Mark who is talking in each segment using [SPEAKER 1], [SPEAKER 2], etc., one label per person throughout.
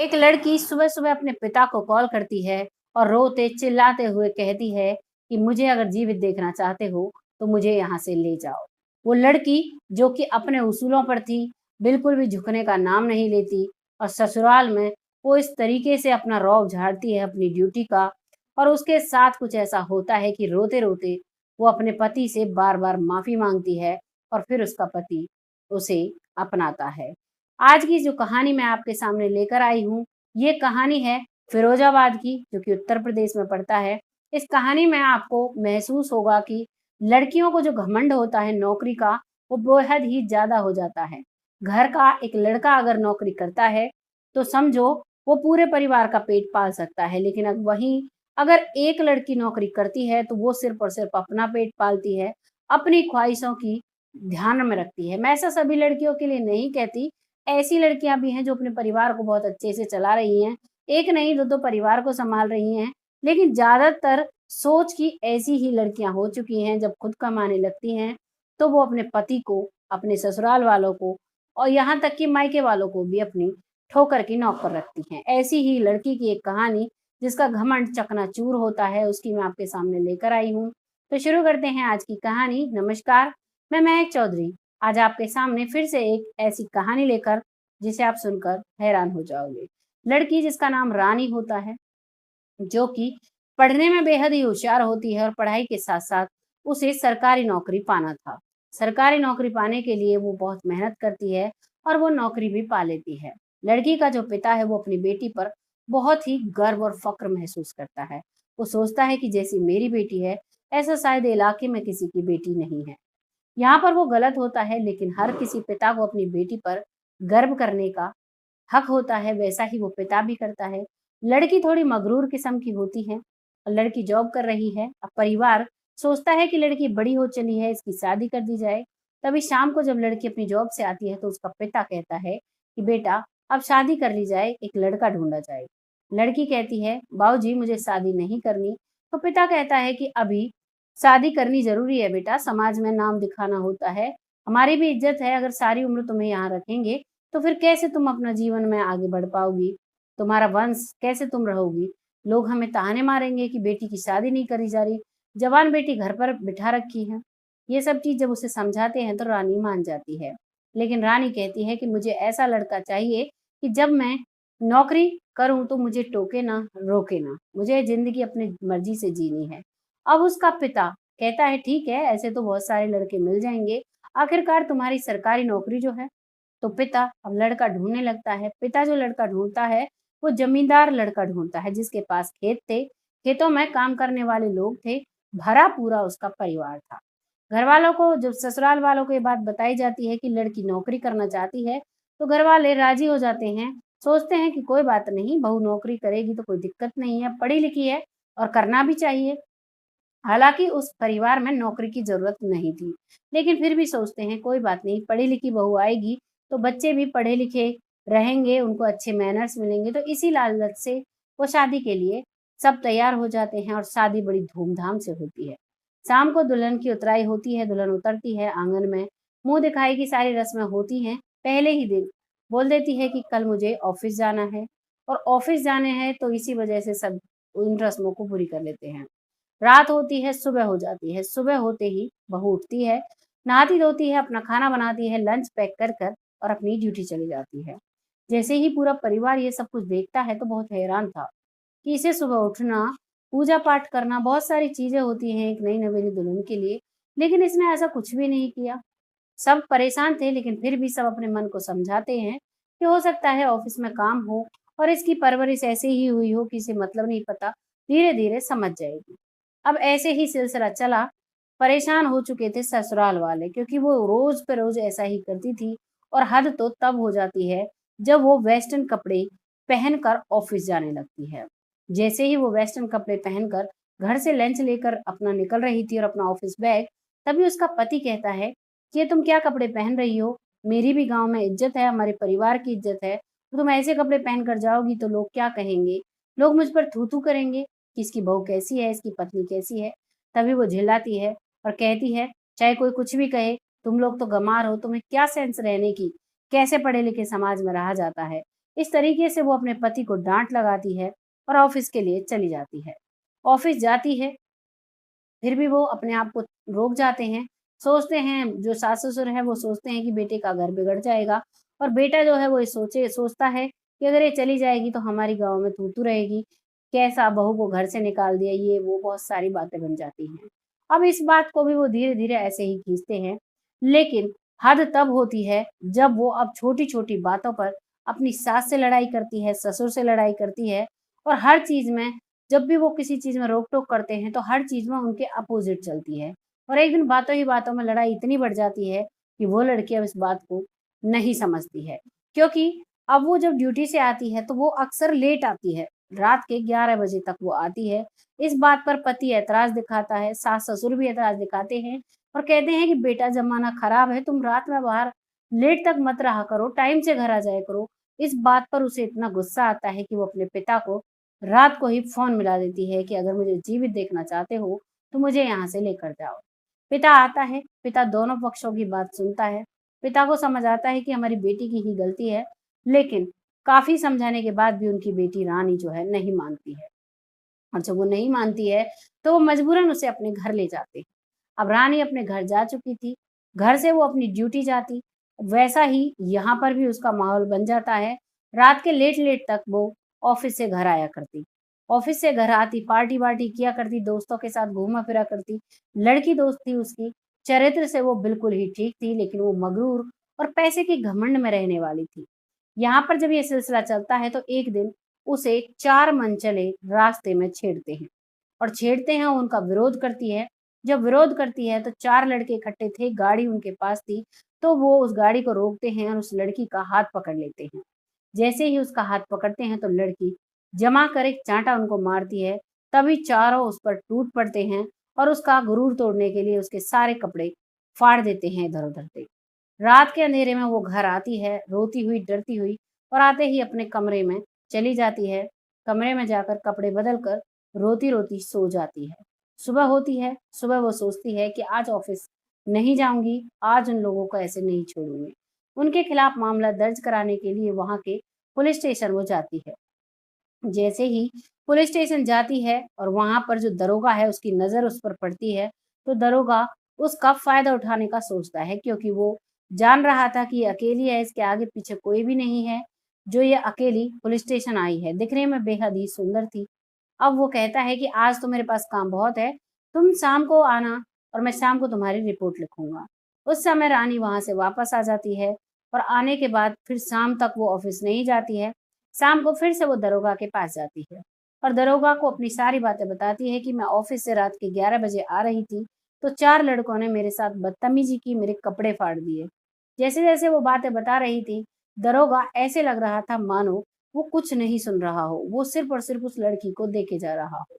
[SPEAKER 1] एक लड़की सुबह सुबह अपने पिता को कॉल करती है और रोते चिल्लाते हुए कहती है कि मुझे अगर जीवित देखना चाहते हो तो मुझे यहाँ से ले जाओ। वो लड़की जो कि अपने उसूलों पर थी, बिल्कुल भी झुकने का नाम नहीं लेती और ससुराल में वो इस तरीके से अपना रौब झाड़ती है अपनी ड्यूटी का। और उसके साथ कुछ ऐसा होता है कि रोते रोते वो अपने पति से बार बार माफी मांगती है और फिर उसका पति उसे अपनाता है। आज की जो कहानी मैं आपके सामने लेकर आई हूँ, ये कहानी है फिरोजाबाद की, जो कि उत्तर प्रदेश में पड़ता है। इस कहानी में आपको महसूस होगा कि लड़कियों को जो घमंड होता है नौकरी का, वो बेहद ही ज़्यादा हो जाता है। घर का एक लड़का अगर नौकरी करता है, तो समझो वो पूरे परिवार का पेट पाल सकता है, लेकिन अब वहीं अगर एक लड़की नौकरी करती है, तो वो सिर्फ़ और सिर्फ़ अपना पेट पालती है, अपनी ख्वाहिशों की ध्यान में रखती है। मैं ऐसा सभी लड़कियों के लिए नहीं कहती, ऐसी लड़कियां भी हैं जो अपने परिवार को बहुत अच्छे से चला रही हैं, एक नहीं दो दो परिवार को संभाल रही हैं। लेकिन ज्यादातर सोच की ऐसी ही लड़कियां हो चुकी हैं, जब खुद कमाने लगती हैं तो वो अपने पति को, अपने ससुराल वालों को और यहाँ तक कि मायके वालों को भी अपनी ठोकर की नौकर रखती हैं। ऐसी ही लड़की की एक कहानी जिसका घमंड चकनाचूर होता है, उसकी मैं आपके सामने लेकर आई हूँ। तो शुरू करते हैं आज की कहानी। नमस्कार, मैं महक चौधरी आज आपके सामने फिर से एक ऐसी कहानी लेकर जिसे आप सुनकर हैरान हो जाओगे। लड़की जिसका नाम रानी होता है, जो कि पढ़ने में बेहद ही होशियार होती है और पढ़ाई के साथ साथ उसे सरकारी नौकरी पाना था। सरकारी नौकरी पाने के लिए वो बहुत मेहनत करती है और वो नौकरी भी पा लेती है। लड़की का जो पिता है वो अपनी बेटी पर बहुत ही गर्व और फक्र महसूस करता है। वो सोचता है कि जैसी मेरी बेटी है, ऐसा शायद इलाके में किसी की बेटी नहीं है। यहाँ पर वो गलत होता है, लेकिन हर किसी पिता को अपनी बेटी पर गर्व करने का हक होता है, वैसा ही वो पिता भी करता है। लड़की थोड़ी मगरूर किस्म की होती है। लड़की जॉब कर रही है। अब परिवार सोचता है कि लड़की बड़ी हो चली है, इसकी शादी कर दी जाए। तभी शाम को जब लड़की अपनी जॉब से आती है तो उसका पिता कहता है कि बेटा, अब शादी कर ली जाए, एक लड़का ढूंढा जाए। लड़की कहती है बाबूजी मुझे शादी नहीं करनी। तो पिता कहता है कि अभी शादी करनी जरूरी है बेटा, समाज में नाम दिखाना होता है, हमारी भी इज्जत है। अगर सारी उम्र तुम्हें यहाँ रखेंगे तो फिर कैसे तुम अपना जीवन में आगे बढ़ पाओगी, तुम्हारा वंश कैसे तुम रहोगी। लोग हमें ताने मारेंगे कि बेटी की शादी नहीं करी जा रही, जवान बेटी घर पर बिठा रखी है। ये सब चीज जब उसे समझाते हैं तो रानी मान जाती है। लेकिन रानी कहती है कि मुझे ऐसा लड़का चाहिए कि जब मैं नौकरी करूं तो मुझे टोके ना, रोके ना, मुझे जिंदगी अपनी मर्जी से जीनी है। अब उसका पिता कहता है ठीक है, ऐसे तो बहुत सारे लड़के मिल जाएंगे, आखिरकार तुम्हारी सरकारी नौकरी जो है। तो पिता अब लड़का ढूंढने लगता है। पिता जो लड़का ढूंढता है वो जमींदार लड़का ढूंढता है, जिसके पास खेत थे, खेतों में काम करने वाले लोग थे, भरा पूरा उसका परिवार था। घर वालों को, जब ससुराल वालों को ये बात बताई जाती है कि लड़की नौकरी करना चाहती है, तो घर वाले राजी हो जाते हैं। सोचते हैं कि कोई बात नहीं, बहू नौकरी करेगी तो कोई दिक्कत नहीं है, पढ़ी लिखी है और करना भी चाहिए। हालांकि उस परिवार में नौकरी की जरूरत नहीं थी, लेकिन फिर भी सोचते हैं कोई बात नहीं, पढ़ी लिखी बहू आएगी तो बच्चे भी पढ़े लिखे रहेंगे, उनको अच्छे मैनर्स मिलेंगे। तो इसी लालच से वो शादी के लिए सब तैयार हो जाते हैं और शादी बड़ी धूमधाम से होती है। शाम को दुल्हन की उतराई होती है, दुल्हन उतरती है आंगन में, मुंह दिखाई की सारी रस्में होती हैं। पहले ही दिन बोल देती है कि कल मुझे ऑफिस जाना है, और ऑफिस जाने हैं तो इसी वजह से सब उन रस्मों को पूरी कर लेते हैं। रात होती है, सुबह हो जाती है। सुबह होते ही बहू उठती है, नहाती धोती है, अपना खाना बनाती है, लंच पैक कर कर और अपनी ड्यूटी चली जाती है। जैसे ही पूरा परिवार ये सब कुछ देखता है तो बहुत हैरान था कि इसे सुबह उठना, पूजा पाठ करना, बहुत सारी चीजें होती हैं एक नई नवेली दुल्हन के लिए, लेकिन इसने ऐसा कुछ भी नहीं किया। सब परेशान थे, लेकिन फिर भी सब अपने मन को समझाते हैं कि हो सकता है ऑफिस में काम हो और इसकी परवरिश ऐसे ही हुई हो कि इसे मतलब नहीं पता, धीरे धीरे समझ जाएगी। अब ऐसे ही सिलसिला चला। परेशान हो चुके थे ससुराल वाले, क्योंकि वो रोज पे रोज ऐसा ही करती थी। और हद तो तब हो जाती है जब वो वेस्टर्न कपड़े पहनकर ऑफिस जाने लगती है। जैसे ही वो वेस्टर्न कपड़े पहनकर घर से लंच लेकर अपना निकल रही थी और अपना ऑफिस बैग, तभी उसका पति कहता है कि ये तुम क्या कपड़े पहन रही हो, मेरी भी गांव में इज्जत है, हमारे परिवार की इज्जत है, तो तुम ऐसे कपड़े पहन कर जाओगी तो लोग क्या कहेंगे, लोग मुझ पर थू थू करेंगे कि इसकी बहू कैसी है, इसकी पत्नी कैसी है। तभी वो झिल्लाती है और कहती है चाहे कोई कुछ भी कहे, तुम लोग तो गंवार हो, तुम्हें क्या सेंस रहने की, कैसे पढ़े लिखे समाज में रहा जाता है, इस तरीके से वो अपने पति को डांट लगाती है और ऑफिस के लिए चली जाती है। ऑफिस जाती है, फिर भी वो अपने आप को रोक जाते हैं। सोचते हैं, जो सास-ससुर हैं वो सोचते हैं कि बेटे का घर बिगड़ जाएगा, और बेटा जो है वो ये सोचता है कि अगर ये चली जाएगी तो हमारी गाँव में तू-तू रहेगी, कैसा बहू को घर से निकाल दिया, ये वो बहुत सारी बातें बन जाती हैं। अब इस बात को भी वो धीरे-धीरे ऐसे ही खींचते हैं, लेकिन हद तब होती है जब वो अब छोटी-छोटी बातों पर अपनी सास से लड़ाई करती है, ससुर से लड़ाई करती है, और हर चीज़ में जब भी वो किसी चीज़ में रोक-टोक करते हैं, तो हर चीज़ में उनके अपोज़िट चलती है। और एक दिन बातों ही बातों में लड़ाई इतनी बढ़ जाती है कि वो लड़की अब इस बात को नहीं समझती है। क्योंकि अब वो जब ड्यूटी से आती है, तो वो अक्सर लेट आती है। रात के 11 बजे तक वो आती है। इस बात पर पति ऐतराज़ दिखाता है, सास-ससुर भी ऐतराज़ दिखाते हैं और कहते हैं कि बेटा ज़माना खराब है, तुम रात में बाहर लेट तक मत रहा करो, टाइम से घर आ जाया करो। इस बात पर उसे इतना गुस्सा आता है कि वो अपने पिता को रात को ही फ़ोन मिला देती है कि अगर मुझे जीवित देखना चाहते हो, तो मुझे यहाँ से लेकर जाओ। पिता आता है, पिता दोनों पक्षों की बात सुनता है। पिता को समझ आता है कि हमारी बेटी की ही गलती है, लेकिन काफ़ी समझाने के बाद भी उनकी बेटी रानी जो है नहीं मानती है। और जब वो नहीं मानती है, तो वो मजबूरन उसे अपने घर ले जाते हैं। अब रानी अपने घर जा चुकी थी, घर से वो अपनी ड्यूटी जाती, वैसा ही यहाँ पर भी उसका माहौल बन जाता है। रात के लेट-लेट तक वो ऑफ़िस से घर आया करती। ऑफ़िस से घर आती, पार्टी-वार्टी किया करती, दोस्तों के साथ घूमा-फिरा करती। लड़की दोस्त थी उसकी, चरित्र से वो बिल्कुल ही ठीक थी, लेकिन वो मगरूर और पैसे के घमंड में रहने वाली थी। यहाँ पर जब ये सिलसिला चलता है, तो एक दिन उसे 4 मनचले रास्ते में छेड़ते हैं, और छेड़ते हैं, उनका विरोध करती है। जब विरोध करती है, तो 4 लड़के इकट्ठे थे, गाड़ी उनके पास थी, तो वो उस गाड़ी को रोकते हैं और उस लड़की का हाथ पकड़ लेते हैं। जैसे ही उसका हाथ पकड़ते हैं, तो लड़की जमा कर एक चाँटा उनको मारती है, तभी चारों उस पर टूट पड़ते हैं और उसका गुरूर तोड़ने के लिए उसके सारे कपड़े फाड़ देते हैं इधर-उधर से। रात के अंधेरे में वो घर आती है, रोती हुई, डरती हुई, और आते ही अपने कमरे में चली जाती है। कमरे में जाकर कपड़े बदल कर रोती-रोती सो जाती है। सुबह होती है, सुबह वो सोचती है कि आज ऑफ़िस नहीं जाऊँगी, आज उन लोगों को ऐसे नहीं छोड़ूँगी। उनके खिलाफ मामला दर्ज कराने के लिए वहाँ के पुलिस स्टेशन वो जाती है। जैसे ही पुलिस स्टेशन जाती है और वहाँ पर जो दरोगा है उसकी नज़र उस पर पड़ती है, तो दरोगा उसका फ़ायदा उठाने का सोचता है, क्योंकि वो जान रहा था कि ये अकेली है, इसके आगे-पीछे कोई भी नहीं है, जो ये अकेली पुलिस स्टेशन आई है। दिखने में बेहद ही सुंदर थी। अब वो कहता है कि आज तो मेरे पास काम बहुत है, तुम शाम को आना और मैं शाम को तुम्हारी रिपोर्ट लिखूँगा। उस समय रानी वहाँ से वापस आ जाती है और आने के बाद फिर शाम तक वो ऑफ़िस नहीं जाती है। शाम को फिर से वो दरोगा के पास जाती है और दरोगा को अपनी सारी बातें बताती है कि मैं ऑफ़िस से रात के 11 बजे आ रही थी, तो 4 लड़कों ने मेरे साथ बदतमीज़ी की, मेरे कपड़े फाड़ दिए। जैसे-जैसे वो बातें बता रही थी, दरोगा ऐसे लग रहा था मानो वो कुछ नहीं सुन रहा हो, वो सिर्फ़ और सिर्फ़ उस लड़की को देखे जा रहा हो।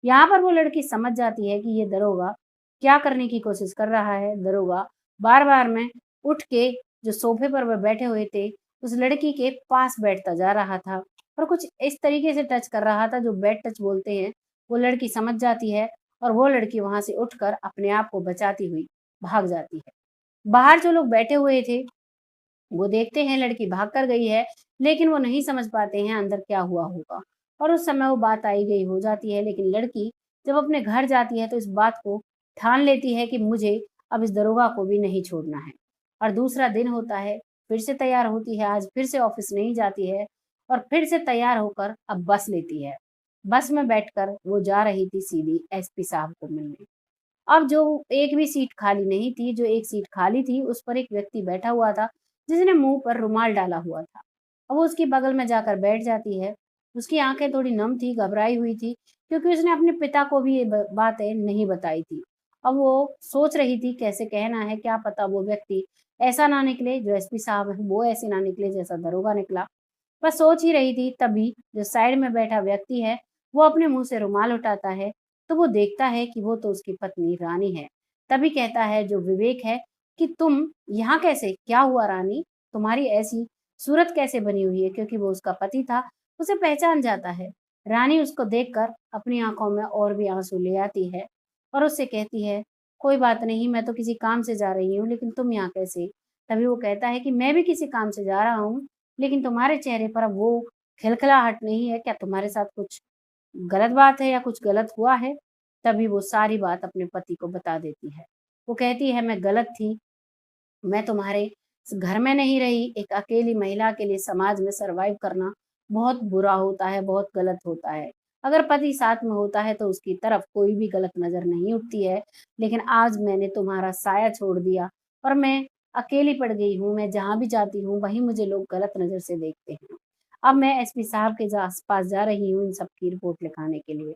[SPEAKER 1] यहाँ पर वो लड़की समझ जाती है कि ये दरोगा क्या करने की कोशिश कर रहा है। दरोगा बार-बार में उठ के जो सोफ़े पर वह बैठे हुए थे, उस लड़की के पास बैठता जा रहा था और कुछ इस तरीके से टच कर रहा था जो बैड टच बोलते हैं। वो लड़की समझ जाती है और वो लड़की वहाँ से उठकर अपने आप को बचाती हुई भाग जाती है। बाहर जो लोग बैठे हुए थे, वो देखते हैं लड़की भाग कर गई है, लेकिन वो नहीं समझ पाते हैं अंदर क्या हुआ होगा, और उस समय वो बात आई गई हो जाती है। लेकिन लड़की जब अपने घर जाती है, तो इस बात को ठान लेती है कि मुझे अब इस दरोगा को भी नहीं छोड़ना है। और दूसरा दिन होता है, फिर से तैयार होती है, आज फिर से ऑफ़िस नहीं जाती है और फिर से तैयार होकर अब बस लेती है। बस में बैठकर वो जा रही थी सीधी एसपी साहब को मिलने। अब जो एक भी सीट खाली नहीं थी, जो एक सीट खाली थी, उस पर एक व्यक्ति बैठा हुआ था, जिसने मुँह पर रुमाल डाला हुआ था। अब वो उसके बगल में जाकर बैठ जाती है। उसकी आँखें थोड़ी नम थी, घबराई हुई थी, क्योंकि उसने अपने पिता को भी ये बातें नहीं बताई थी। अब वो सोच रही थी कैसे कहना है, क्या पता वो व्यक्ति ऐसा ना निकले जो एसपी साहब है, वो ऐसे ना निकले जैसा दरोगा निकला। बस सोच ही रही थी, तभी जो साइड में बैठा व्यक्ति है, वो अपने मुँह से रुमाल उठाता है, तो वो देखता है कि वो तो उसकी पत्नी रानी है। तभी कहता है जो विवेक है कि तुम यहाँ कैसे? क्या हुआ रानी? तुम्हारी ऐसी सूरत कैसे बनी हुई है? क्योंकि वो उसका पति था, उसे पहचान जाता है। रानी उसको देखकर अपनी आँखों में और भी आँसू ले आती है और उससे कहती है, "कोई बात नहीं, मैं तो किसी काम से जा रही हूँ, लेकिन तुम यहाँ कैसे?" तभी वो कहता है कि मैं भी किसी काम से जा रहा हूँ, लेकिन तुम्हारे चेहरे पर अब वो खिलखिलाहट नहीं है। क्या तुम्हारे साथ कुछ गलत बात है या कुछ गलत हुआ है? तभी वो सारी बात अपने पति को बता देती है। वो कहती है, मैं गलत थी, मैं तुम्हारे घर में नहीं रही। एक अकेली महिला के लिए समाज में सर्वाइव करना बहुत बुरा होता है, बहुत गलत होता है। अगर पति साथ में होता है तो उसकी तरफ कोई भी गलत नज़र नहीं उठती है, लेकिन आज मैंने तुम्हारा साया छोड़ दिया और मैं अकेली पड़ गई हूँ। मैं जहाँ भी जाती हूँ, वहीं मुझे लोग गलत नज़र से देखते हैं। अब मैं एसपी साहब के पास जा रही हूँ इन सब की रिपोर्ट लिखाने के लिए।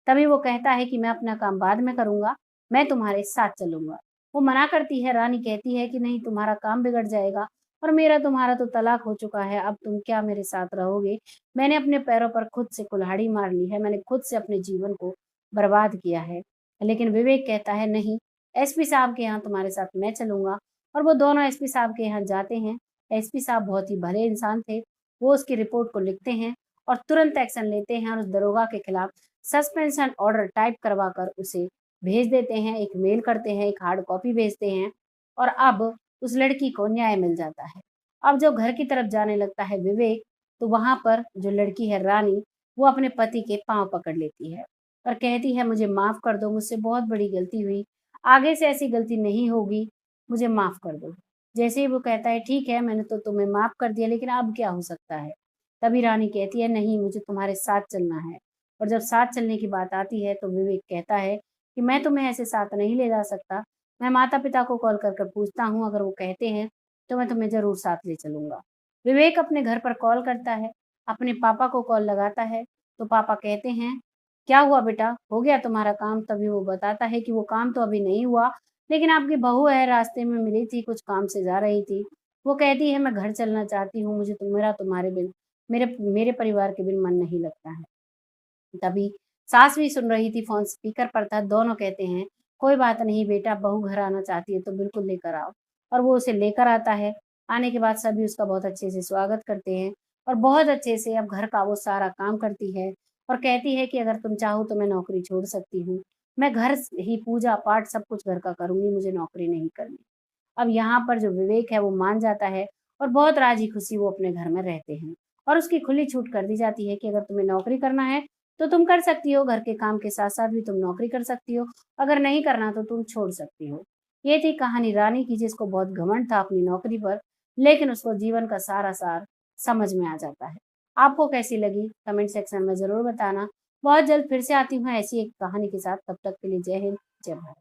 [SPEAKER 1] तभी वो कहता है कि मैं अपना काम बाद में करूँगा, मैं तुम्हारे साथ चलूँगा। वो मना करती है, रानी कहती है कि नहीं, तुम्हारा काम बिगड़ जाएगा और मेरा तुम्हारा तो तलाक हो चुका है, अब तुम क्या मेरे साथ रहोगे? मैंने अपने पैरों पर खुद से कुल्हाड़ी मार ली है, मैंने खुद से अपने जीवन को बर्बाद किया है। लेकिन विवेक कहता है, नहीं, एसपी साहब के यहाँ तुम्हारे साथ मैं चलूँगा। और वो दोनों एसपी साहब के यहाँ जाते हैं। एसपी साहब बहुत ही भले इंसान थे। वो उसकी रिपोर्ट को लिखते हैं और तुरंत एक्शन लेते हैं और उस दरोगा के खिलाफ सस्पेंशन ऑर्डर टाइप करवा कर उसे भेज देते हैं, एक मेल करते हैं, एक हार्ड कॉपी भेजते हैं और अब उस लड़की को न्याय मिल जाता है। अब जब घर की तरफ जाने लगता है विवेक, तो वहाँ पर जो लड़की है रानी, वो अपने पति के पाँव पकड़ लेती है और कहती है, मुझे माफ़ कर दो, मुझसे बहुत बड़ी गलती हुई, आगे से ऐसी गलती नहीं होगी, मुझे माफ़ कर दो। जैसे ही वो कहता है, ठीक है, मैंने तो तुम्हें माफ़ कर दिया, लेकिन अब क्या हो सकता है? तभी रानी कहती है, नहीं, मुझे तुम्हारे साथ चलना है। और जब साथ चलने की बात आती है तो विवेक कहता है कि मैं तुम्हें ऐसे साथ नहीं ले जा सकता। मैं माता-पिता को कॉल कर कर पूछता हूँ, अगर वो कहते हैं तो मैं तुम्हें ज़रूर साथ ले चलूँगा। विवेक अपने घर पर कॉल करता है, अपने पापा को कॉल लगाता है, तो पापा कहते हैं, क्या हुआ बेटा? हो गया तुम्हारा काम? तभी वो बताता है कि वो काम तो अभी नहीं हुआ, लेकिन आपकी बहू है, रास्ते में मिली थी, कुछ काम से जा रही थी। वो कहती है, मैं घर चलना चाहती हूँ, मुझे तो मेरा तुम्हारे बिन मेरे मेरे परिवार के बिन मन नहीं लगता है। तभी सास भी सुन रही थी, फ़ोन स्पीकर पर था, दोनों कहते हैं, "कोई बात नहीं बेटा, बहू घर आना चाहती है तो बिल्कुल लेकर आओ।" और वो उसे लेकर आता है। आने के बाद सभी उसका बहुत अच्छे से स्वागत करते हैं और बहुत अच्छे से अब घर का वो सारा काम करती है और कहती है कि अगर तुम चाहो तो मैं नौकरी छोड़ सकती हूँ। मैं घर स ही पूजा-पाठ सब कुछ घर का करूँगी, मुझे नौकरी नहीं करनी। अब यहाँ पर जो विवेक है वो मान जाता है और बहुत राज़ी-खुशी वो अपने घर में रहते हैं और उसकी खुली छूट कर दी जाती है कि अगर तुम्हें नौकरी करना है तो तुम कर सकती हो, घर के काम के साथ-साथ भी तुम नौकरी कर सकती हो, अगर नहीं करना तो तुम छोड़ सकती हो। ये थी कहानी रानी की, जिसको बहुत घमंड था अपनी नौकरी पर, लेकिन उसको जीवन का सारा सार समझ में आ जाता है। आपको कैसी लगी? कमेंट सेक्शन में ज़रूर बताना। बहुत जल्द फिर से आती हूँ ऐसी एक कहानी के साथ, तब तक के लिए जय हिंद, जय भारत।